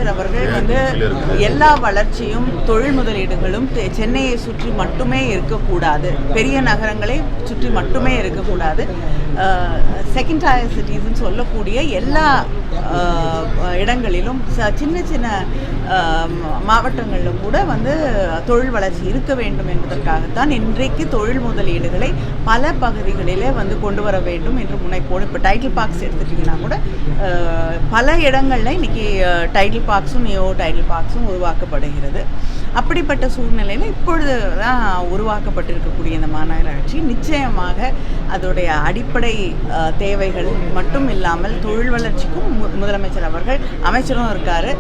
முதலமைச்சர் அவர்கள் வந்து எல்லா வளர்ச்சியும் தொழில் முதலீடுகளும் சென்னையை சுற்றி மட்டுமே இருக்கக்கூடாது, பெரிய நகரங்களை சுற்றி மட்டுமே இருக்கக்கூடாது, செகண்ட் டயர் சிட்டிஸ்ன்னு சொல்லக்கூடிய எல்லா இடங்களிலும் சின்ன சின்ன மாவட்டங்களிலும் கூட வந்து தொழில் வளர்ச்சி இருக்க வேண்டும் என்பதற்காகத்தான் இன்றைக்கு தொழில் முதலீடுகளை பல பகுதிகளிலே வந்து கொண்டு வர வேண்டும் என்று முனைப்போடு. இப்போ டைட்டில் பார்க்ஸ் எடுத்துட்டிங்கன்னா கூட பல இடங்களில் இன்றைக்கி டைட்டில் பார்க்ஸும் நியோ டைட்டில் பார்க்ஸும் உருவாக்கப்படுகிறது. அப்படிப்பட்ட சூழ்நிலையில் இப்பொழுது தான் உருவாக்கப்பட்டிருக்கக்கூடிய இந்த மாநகராட்சி நிச்சயமாக அதோடைய அடிப்படை தேவைகள் மட்டும் இல்லாமல் தொழில் வளர்ச்சிக்கும் முதலமைச்சர் அவர்கள் அமைச்சரும் இருக்கார்.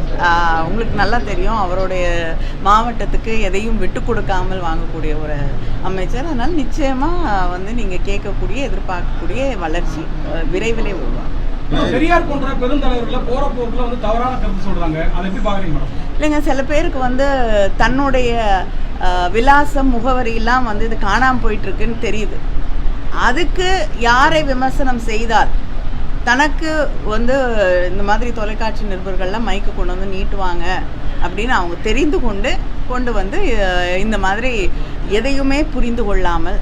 உங்களுக்கு நல்லா தெரியும், அவருடைய மாவட்டத்துக்கு எதையும் விட்டு கொடுக்காமல் வாங்கக்கூடிய ஒரு அமைச்சர். அதனால் நிச்சயமாக வந்து நீங்கள் கேட்கக்கூடிய எதிர்பார்க்கக்கூடிய வளர்ச்சி விரைவிலே உருவாகும். பெரியார் போன்ற பெருந்தலைவர்களை போற போக்குல வந்து தவறான கருத்து சொல்றாங்க, அதை எப்படி பாக்குறீங்க மேடம்? இல்லைங்க, சில பேருக்கு வந்து தன்னுடைய விலாசம் முகவரியெல்லாம் வந்து இது காணாமல் போயிட்டுருக்குன்னு தெரியுது. அதுக்கு யாரை விமர்சனம் செய்தால் தனக்கு வந்து இந்த மாதிரி தொலைக்காட்சி நிருபர்கள்லாம் மைக்கு கொண்டு வந்து நீட்டுவாங்க அப்படின்னு அவங்க தெரிந்து கொண்டு வந்து இந்த மாதிரி எதையுமே புரிந்து கொள்ளாமல்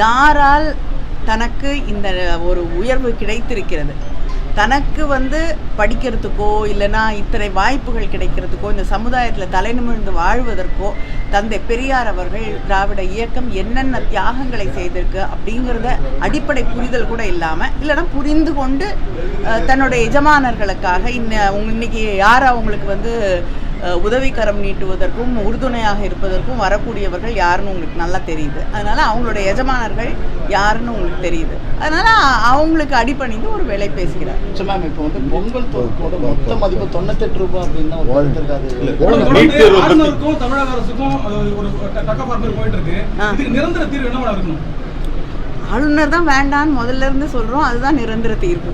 யாரால் தனக்கு இந்த ஒரு உயர்வு கிடைத்திருக்கிறது, தனக்கு வந்து படிக்கிறதுக்கோ இல்லைனா இத்தனை வாய்ப்புகள் கிடைக்கிறதுக்கோ இந்த சமுதாயத்தில் தலைநிமிர்ந்து வாழ்வதற்கோ தந்தை பெரியார் அவர்கள் திராவிட இயக்கம் என்னென்ன தியாகங்களை செய்திருக்கு அப்படிங்கிறத அடிப்படை புரிதல் கூட இல்லாமல் இல்லைனா புரிந்து கொண்டு தன்னுடைய எஜமானர்களுக்காக இன்னைக்கு யார் அவங்களுக்கு வந்து உதவிக்கரம் நீட்டுவதற்கும் உறுதுணையாக இருப்பதற்கும் வரக்கூடியவர்கள் யாருன்னு உங்களுக்கு நல்லா தெரியுது. அதனால் அவங்களுடைய எஜமானர்கள் யாருன்னு உங்களுக்கு தெரியுது. அதனால் அவங்களுக்கு அடிப்பணிந்து ஒரு வேலை பேசுகிறார். மேம், இப்போ வந்து பொங்கல் தொகுப்போட மொத்த மதிப்பு 98 ரூபாய் அப்படின்னா தமிழக அரசுக்கும் ஒரு போயிட்டு இருக்கு. நிரந்தர தீர்வு என்ன இருக்கணும்? ஆளுநர் தான் வேண்டான்னு முதல்ல இருந்து சொல்கிறோம், அதுதான் நிரந்தர தீர்வு.